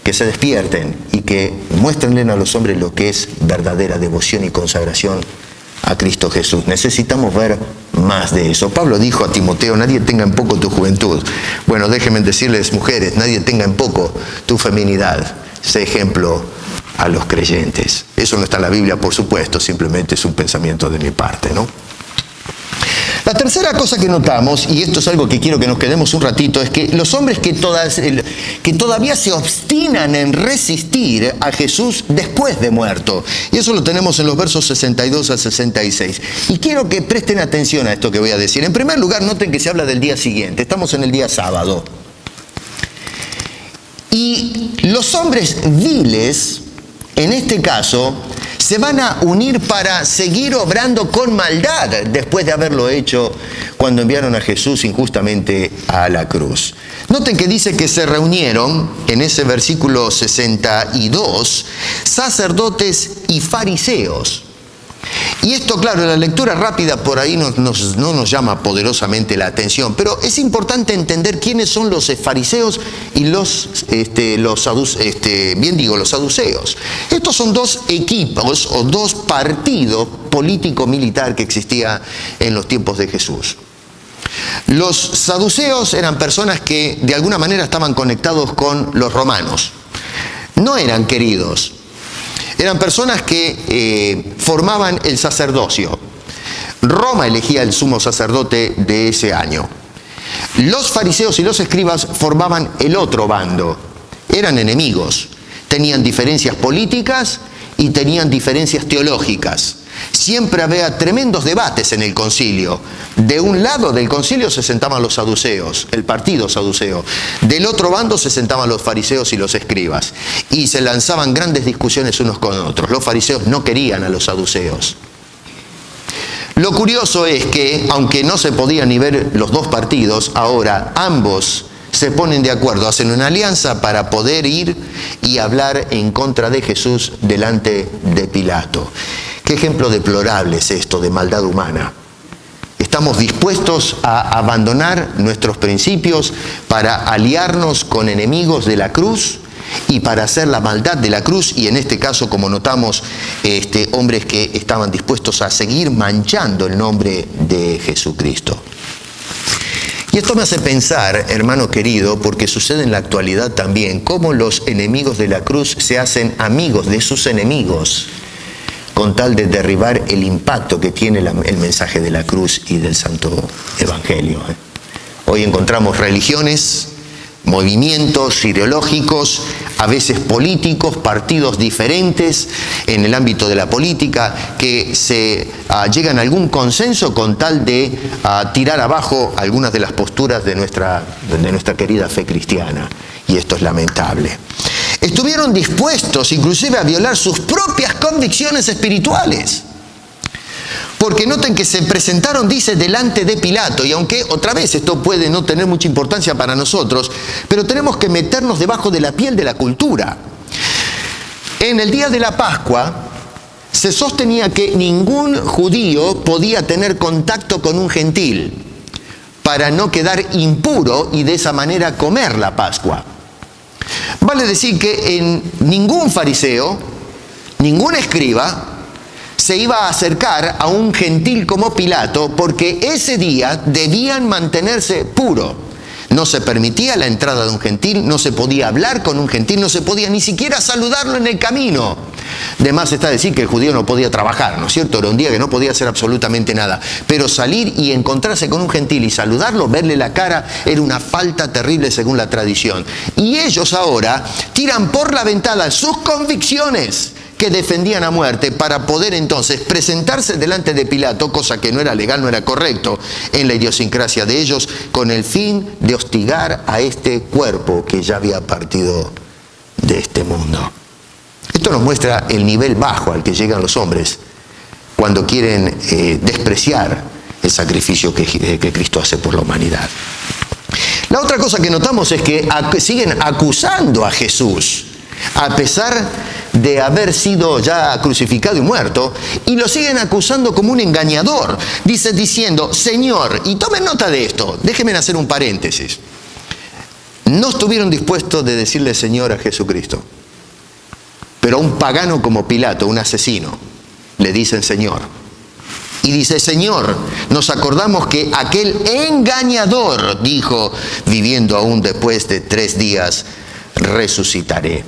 [SPEAKER 1] que se despierten y que muéstrenle a los hombres lo que es verdadera devoción y consagración a Cristo Jesús. Necesitamos ver más de eso. Pablo dijo a Timoteo, nadie tenga en poco tu juventud. Bueno, déjenme decirles, mujeres, nadie tenga en poco tu feminidad. Sé ejemplo a los creyentes. Eso no está en la Biblia, por supuesto, simplemente es un pensamiento de mi parte, ¿no? La tercera cosa que notamos, y esto es algo que quiero que nos quedemos un ratito, es que los hombres que todavía se obstinan en resistir a Jesús después de muerto. Y eso lo tenemos en los versos 62 al 66. Y quiero que presten atención a esto que voy a decir. En primer lugar, noten que se habla del día siguiente. Estamos en el día sábado. Y los hombres viles, en este caso, se van a unir para seguir obrando con maldad después de haberlo hecho cuando enviaron a Jesús injustamente a la cruz. Noten que dice que se reunieron, en ese versículo 62, sacerdotes y fariseos. Y esto, claro, en la lectura rápida por ahí no nos llama poderosamente la atención, pero es importante entender quiénes son los fariseos y los saduceos. Estos son dos equipos o dos partidos político-militar que existía en los tiempos de Jesús. Los saduceos eran personas que de alguna manera estaban conectados con los romanos. No eran queridos. Eran personas que formaban el sacerdocio. Roma elegía el sumo sacerdote de ese año. Los fariseos y los escribas formaban el otro bando. Eran enemigos. Tenían diferencias políticas y tenían diferencias teológicas. Siempre había tremendos debates en el concilio. De un lado del concilio se sentaban los saduceos, el partido saduceo. Del otro bando se sentaban los fariseos y los escribas. Y se lanzaban grandes discusiones unos con otros. Los fariseos no querían a los saduceos. Lo curioso es que, aunque no se podían ni ver los dos partidos, ahora ambos se ponen de acuerdo, hacen una alianza para poder ir y hablar en contra de Jesús delante de Pilato. ¿Qué ejemplo deplorable es esto de maldad humana? Estamos dispuestos a abandonar nuestros principios para aliarnos con enemigos de la cruz y para hacer la maldad de la cruz, y en este caso, como notamos, hombres que estaban dispuestos a seguir manchando el nombre de Jesucristo. Y esto me hace pensar, hermano querido, porque sucede en la actualidad también, cómo los enemigos de la cruz se hacen amigos de sus enemigos, con tal de derribar el impacto que tiene el mensaje de la cruz y del Santo Evangelio. Hoy encontramos religiones, movimientos ideológicos, a veces políticos, partidos diferentes en el ámbito de la política, que se llegan a algún consenso con tal de tirar abajo algunas de las posturas de nuestra querida fe cristiana. Y esto es lamentable. Estuvieron dispuestos inclusive a violar sus propias convicciones espirituales. Porque noten que se presentaron, dice, delante de Pilato, y aunque otra vez esto puede no tener mucha importancia para nosotros, pero tenemos que meternos debajo de la piel de la cultura. En el día de la Pascua se sostenía que ningún judío podía tener contacto con un gentil para no quedar impuro y de esa manera comer la Pascua. Vale decir que en ningún fariseo, ningún escriba, se iba a acercar a un gentil como Pilato, porque ese día debían mantenerse puro. No se permitía la entrada de un gentil, no se podía hablar con un gentil, no se podía ni siquiera saludarlo en el camino. De más está decir que el judío no podía trabajar, ¿no es cierto? Era un día que no podía hacer absolutamente nada. Pero salir y encontrarse con un gentil y saludarlo, verle la cara, era una falta terrible según la tradición. Y ellos ahora tiran por la ventana sus convicciones que defendían a muerte para poder entonces presentarse delante de Pilato, cosa que no era legal, no era correcto en la idiosincrasia de ellos, con el fin de hostigar a este cuerpo que ya había partido de este mundo. Esto nos muestra el nivel bajo al que llegan los hombres cuando quieren despreciar el sacrificio que Cristo hace por la humanidad. La otra cosa que notamos es que siguen acusando a Jesús, a pesar de haber sido ya crucificado y muerto, y lo siguen acusando como un engañador. Diciendo, Señor, y tomen nota de esto, déjenme hacer un paréntesis. No estuvieron dispuestos de decirle Señor a Jesucristo, pero a un pagano como Pilato, un asesino, le dicen Señor. Y dice, Señor, nos acordamos que aquel engañador dijo, viviendo aún después de 3 días, resucitaré.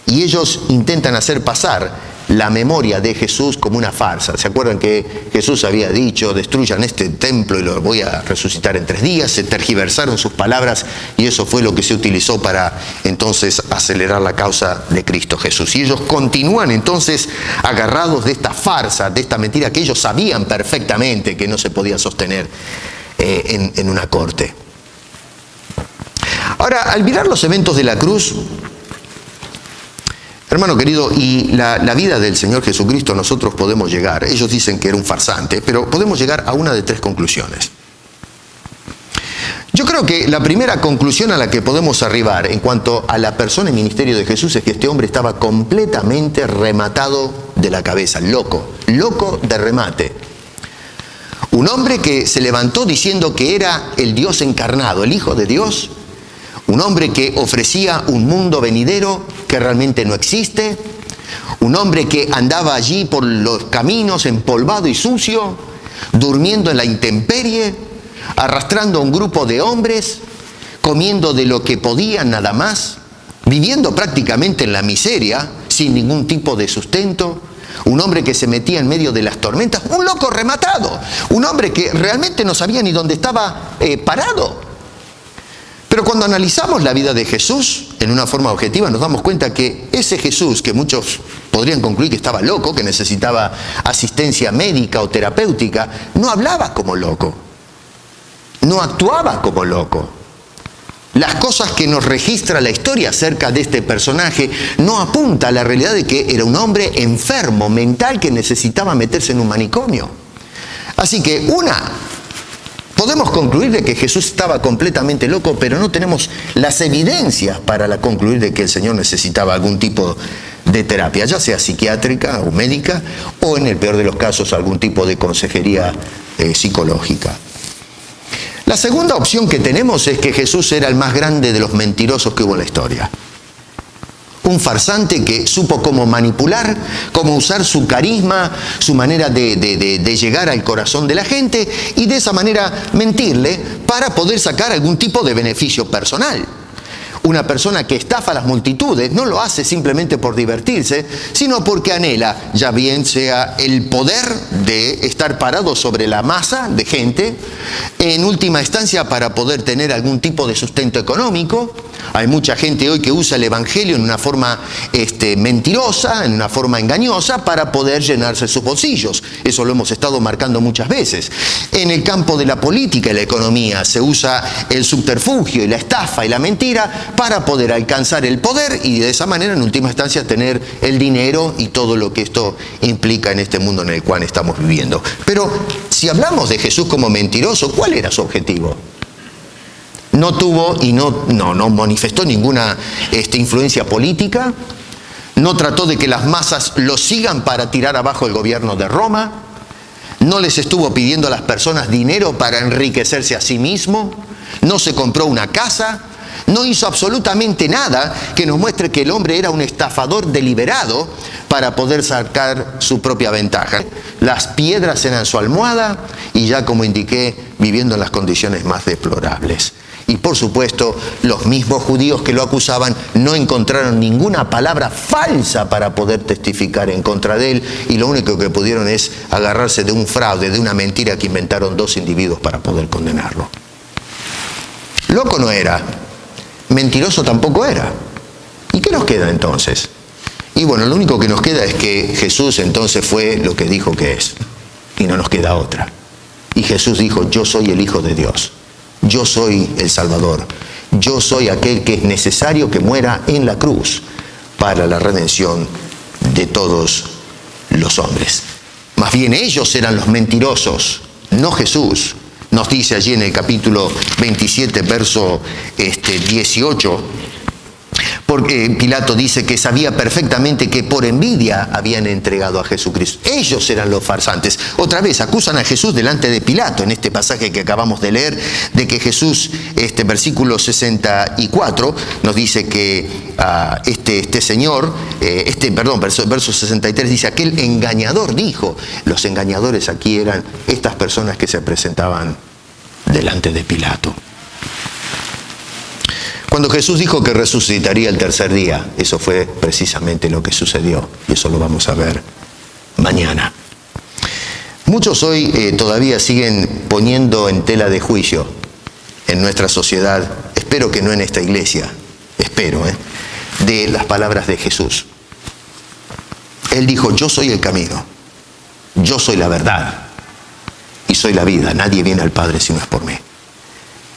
[SPEAKER 1] Y ellos intentan hacer pasar la memoria de Jesús como una farsa. ¿Se acuerdan que Jesús había dicho, destruyan este templo y lo voy a resucitar en 3 días? Se tergiversaron sus palabras y eso fue lo que se utilizó para entonces acelerar la causa de Cristo Jesús. Y ellos continúan entonces agarrados de esta farsa, de esta mentira que ellos sabían perfectamente que no se podía sostener en una corte. Ahora, al mirar los eventos de la cruz, Hermano querido, y la vida del Señor Jesucristo nosotros podemos llegar, ellos dicen que era un farsante, pero podemos llegar a una de tres conclusiones. Yo creo que la primera conclusión a la que podemos arribar en cuanto a la persona y ministerio de Jesús es que este hombre estaba completamente rematado de la cabeza, loco de remate. Un hombre que se levantó diciendo que era el Dios encarnado, el Hijo de Dios. Un hombre que ofrecía un mundo venidero que realmente no existe. Un hombre que andaba allí por los caminos empolvado y sucio, durmiendo en la intemperie, arrastrando a un grupo de hombres, comiendo de lo que podían nada más, viviendo prácticamente en la miseria, sin ningún tipo de sustento. Un hombre que se metía en medio de las tormentas, un loco rematado, un hombre que realmente no sabía ni dónde estaba parado. Pero cuando analizamos la vida de Jesús en una forma objetiva, nos damos cuenta que ese Jesús, que muchos podrían concluir que estaba loco, que necesitaba asistencia médica o terapéutica, no hablaba como loco, no actuaba como loco. Las cosas que nos registra la historia acerca de este personaje no apunta a la realidad de que era un hombre enfermo, mental, que necesitaba meterse en un manicomio. Así que podemos concluir de que Jesús estaba completamente loco, pero no tenemos las evidencias para concluir de que el Señor necesitaba algún tipo de terapia, ya sea psiquiátrica o médica, o en el peor de los casos algún tipo de consejería psicológica. La segunda opción que tenemos es que Jesús era el más grande de los mentirosos que hubo en la historia. Un farsante que supo cómo manipular, cómo usar su carisma, su manera de llegar al corazón de la gente y de esa manera mentirle para poder sacar algún tipo de beneficio personal. Una persona que estafa a las multitudes no lo hace simplemente por divertirse, sino porque anhela, ya bien sea el poder de estar parado sobre la masa de gente, en última instancia para poder tener algún tipo de sustento económico. Hay mucha gente hoy que usa el evangelio en una forma mentirosa, en una forma engañosa, para poder llenarse sus bolsillos. Eso lo hemos estado marcando muchas veces. En el campo de la política y la economía se usa el subterfugio y la estafa y la mentira para poder alcanzar el poder y de esa manera, en última instancia, tener el dinero y todo lo que esto implica en este mundo en el cual estamos viviendo. Pero si hablamos de Jesús como mentiroso, ¿cuál era su objetivo? No tuvo y no manifestó ninguna influencia política, no trató de que las masas lo sigan para tirar abajo el gobierno de Roma, no les estuvo pidiendo a las personas dinero para enriquecerse a sí mismo, no se compró una casa, no hizo absolutamente nada que nos muestre que el hombre era un estafador deliberado para poder sacar su propia ventaja. Las piedras eran su almohada y ya, como indiqué, viviendo en las condiciones más deplorables. Y por supuesto, los mismos judíos que lo acusaban no encontraron ninguna palabra falsa para poder testificar en contra de él, y lo único que pudieron es agarrarse de un fraude, de una mentira que inventaron dos individuos para poder condenarlo. Loco no era, mentiroso tampoco era. ¿Y qué nos queda entonces? Y bueno, lo único que nos queda es que Jesús entonces fue lo que dijo que es, y no nos queda otra. Y Jesús dijo: yo soy el Hijo de Dios. Yo soy el Salvador. Yo soy aquel que es necesario que muera en la cruz para la redención de todos los hombres. Más bien ellos eran los mentirosos, no Jesús. Nos dice allí en el capítulo 27, verso 18, porque Pilato dice que sabía perfectamente que por envidia habían entregado a Jesucristo. Ellos eran los farsantes. Otra vez acusan a Jesús delante de Pilato, en este pasaje que acabamos de leer, de que Jesús, versículo 64, nos dice que verso 63 dice: aquel engañador dijo. Los engañadores aquí eran estas personas que se presentaban delante de Pilato. Cuando Jesús dijo que resucitaría el tercer día, eso fue precisamente lo que sucedió, y eso lo vamos a ver mañana. Muchos hoy todavía siguen poniendo en tela de juicio en nuestra sociedad, espero que no en esta iglesia, de las palabras de Jesús. Él dijo: yo soy el camino, yo soy la verdad y soy la vida, nadie viene al Padre si no es por mí.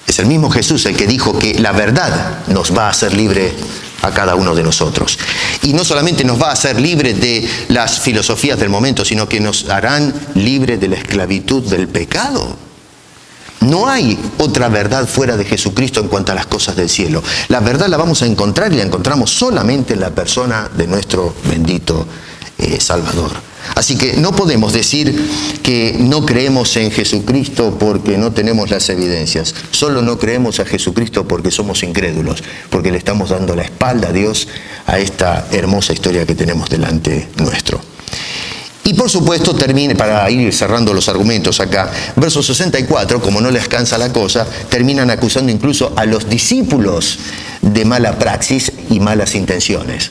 [SPEAKER 1] Es el mismo Jesús el que dijo que la verdad nos va a hacer libre a cada uno de nosotros. Y no solamente nos va a hacer libres de las filosofías del momento, sino que nos harán libres de la esclavitud del pecado. No hay otra verdad fuera de Jesucristo en cuanto a las cosas del cielo. La verdad la vamos a encontrar y la encontramos solamente en la persona de nuestro bendito Salvador. Así que no podemos decir que no creemos en Jesucristo porque no tenemos las evidencias. Solo no creemos a Jesucristo porque somos incrédulos, porque le estamos dando la espalda a Dios a esta hermosa historia que tenemos delante nuestro. Y por supuesto, para ir cerrando los argumentos acá, verso 64, como no les cansa la cosa, terminan acusando incluso a los discípulos de mala praxis y malas intenciones.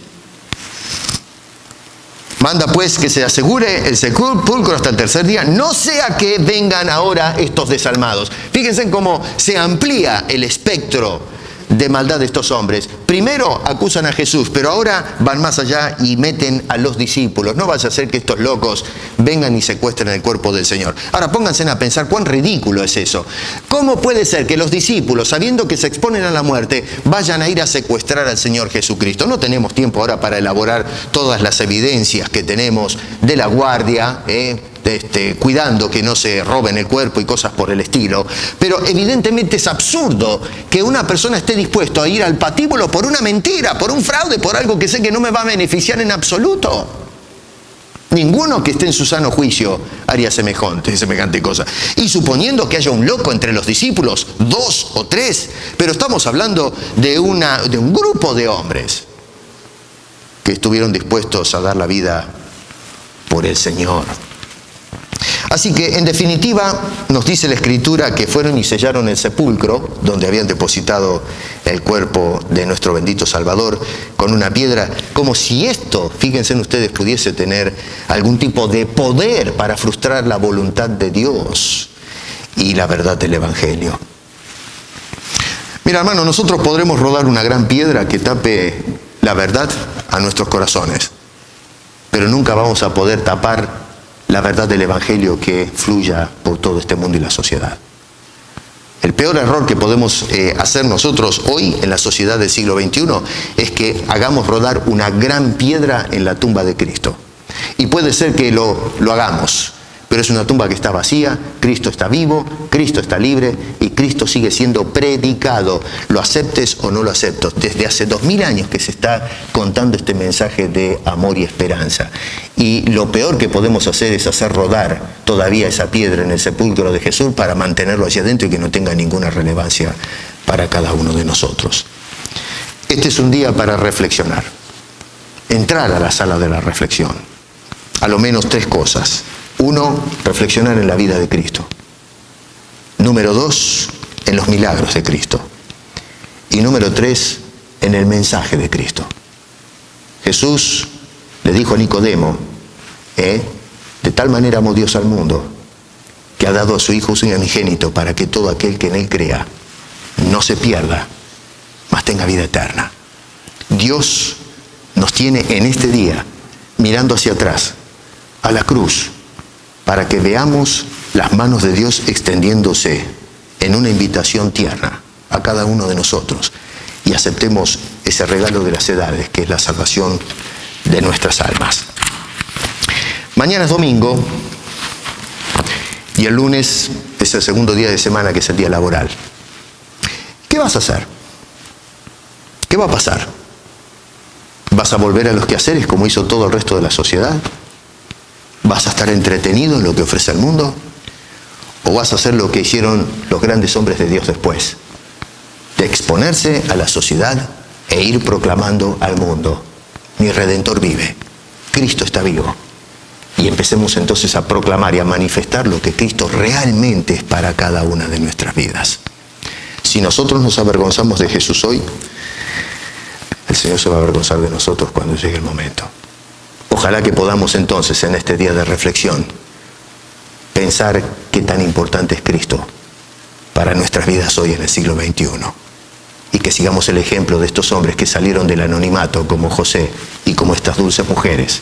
[SPEAKER 1] Manda pues que se asegure el sepulcro hasta el tercer día, no sea que vengan ahora estos desalmados. Fíjense cómo se amplía el espectro de maldad de estos hombres. Primero acusan a Jesús, pero ahora van más allá y meten a los discípulos. No vaya a ser que estos locos vengan y secuestren el cuerpo del Señor. Ahora pónganse a pensar cuán ridículo es eso. ¿Cómo puede ser que los discípulos, sabiendo que se exponen a la muerte, vayan a ir a secuestrar al Señor Jesucristo? No tenemos tiempo ahora para elaborar todas las evidencias que tenemos de la guardia, cuidando que no se roben el cuerpo y cosas por el estilo. Pero evidentemente es absurdo que una persona esté dispuesto a ir al patíbulo por una mentira, por un fraude, por algo que sé que no me va a beneficiar en absoluto. Ninguno que esté en su sano juicio haría semejante cosa. Y suponiendo que haya un loco entre los discípulos, 2 o 3, pero estamos hablando de un grupo de hombres que estuvieron dispuestos a dar la vida por el Señor. Así que, en definitiva, nos dice la Escritura que fueron y sellaron el sepulcro donde habían depositado el cuerpo de nuestro bendito Salvador con una piedra, como si esto, fíjense ustedes, pudiese tener algún tipo de poder para frustrar la voluntad de Dios y la verdad del Evangelio. Mira, hermano, nosotros podremos rodar una gran piedra que tape la verdad a nuestros corazones, pero nunca vamos a poder tapar la verdad del Evangelio que fluya por todo este mundo y la sociedad. El peor error que podemos hacer nosotros hoy en la sociedad del siglo XXI es que hagamos rodar una gran piedra en la tumba de Cristo. Y puede ser que lo hagamos, pero es una tumba que está vacía, Cristo está vivo, Cristo está libre y Cristo sigue siendo predicado, lo aceptes o no lo aceptes. Desde hace 2000 años que se está contando este mensaje de amor y esperanza. Y lo peor que podemos hacer es hacer rodar todavía esa piedra en el sepulcro de Jesús para mantenerlo allí adentro y que no tenga ninguna relevancia para cada uno de nosotros. Este es un día para reflexionar, entrar a la sala de la reflexión. A lo menos 3 cosas. 1, reflexionar en la vida de Cristo. Número 2, en los milagros de Cristo. Y número 3, en el mensaje de Cristo. Jesús le dijo a Nicodemo, de tal manera amó Dios al mundo, que ha dado a su Hijo unigénito para que todo aquel que en Él crea no se pierda, mas tenga vida eterna. Dios nos tiene en este día mirando hacia atrás, a la cruz, para que veamos las manos de Dios extendiéndose en una invitación tierna a cada uno de nosotros y aceptemos ese regalo de las edades que es la salvación de nuestras almas. Mañana es domingo y el lunes es el segundo día de semana, que es el día laboral. ¿Qué vas a hacer? ¿Qué va a pasar? ¿Vas a volver a los quehaceres como hizo todo el resto de la sociedad? ¿Vas a estar entretenido en lo que ofrece el mundo? ¿O vas a hacer lo que hicieron los grandes hombres de Dios después? De exponerse a la sociedad e ir proclamando al mundo: mi Redentor vive, Cristo está vivo. Y empecemos entonces a proclamar y a manifestar lo que Cristo realmente es para cada una de nuestras vidas. Si nosotros nos avergonzamos de Jesús hoy, el Señor se va a avergonzar de nosotros cuando llegue el momento. Ojalá que podamos entonces, en este día de reflexión, pensar qué tan importante es Cristo para nuestras vidas hoy en el siglo XXI. Y que sigamos el ejemplo de estos hombres que salieron del anonimato, como José y como estas dulces mujeres,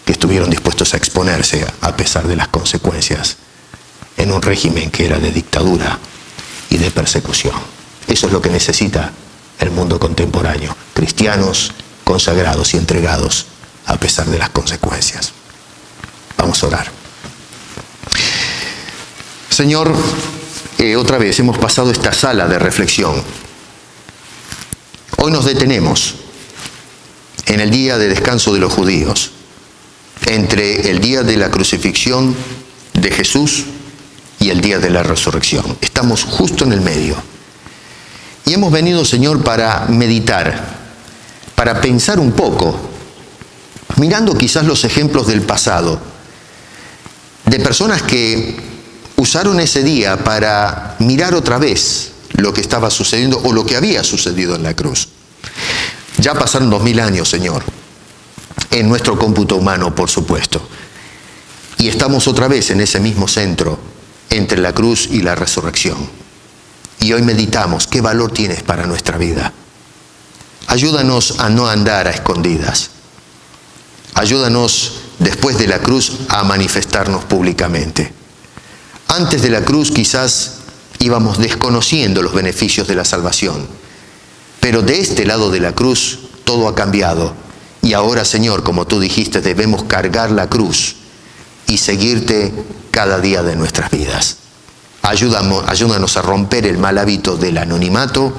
[SPEAKER 1] que estuvieron dispuestos a exponerse a pesar de las consecuencias en un régimen que era de dictadura y de persecución. Eso es lo que necesita el mundo contemporáneo. Cristianos consagrados y entregados a pesar de las consecuencias. Vamos a orar. Señor, otra vez hemos pasado esta sala de reflexión. Hoy nos detenemos en el día de descanso de los judíos, entre el día de la crucifixión de Jesús y el día de la resurrección. Estamos justo en el medio. Y hemos venido, Señor, para meditar, para pensar un poco, mirando quizás los ejemplos del pasado, de personas que usaron ese día para mirar otra vez lo que estaba sucediendo o lo que había sucedido en la cruz. Ya pasaron 2000 años, Señor, en nuestro cómputo humano, por supuesto. Y estamos otra vez en ese mismo centro, entre la cruz y la resurrección. Y hoy meditamos qué valor tienes para nuestra vida. Ayúdanos a no andar a escondidas. Ayúdanos después de la cruz a manifestarnos públicamente. Antes de la cruz quizás íbamos desconociendo los beneficios de la salvación. Pero de este lado de la cruz todo ha cambiado. Y ahora, Señor, como tú dijiste, debemos cargar la cruz y seguirte cada día de nuestras vidas. Ayúdanos a romper el mal hábito del anonimato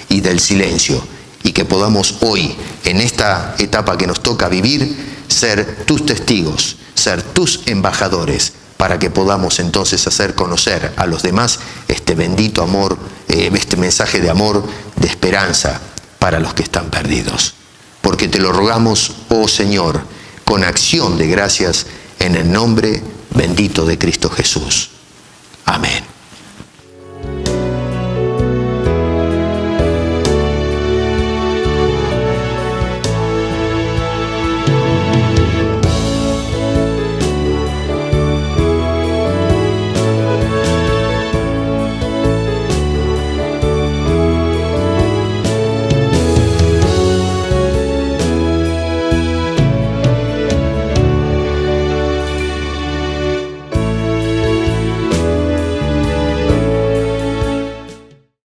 [SPEAKER 1] y del silencio. Y que podamos hoy, en esta etapa que nos toca vivir, ser tus testigos, ser tus embajadores, para que podamos entonces hacer conocer a los demás este bendito amor, este mensaje de amor, de esperanza para los que están perdidos. Porque te lo rogamos, oh Señor, con acción de gracias en el nombre bendito de Cristo Jesús.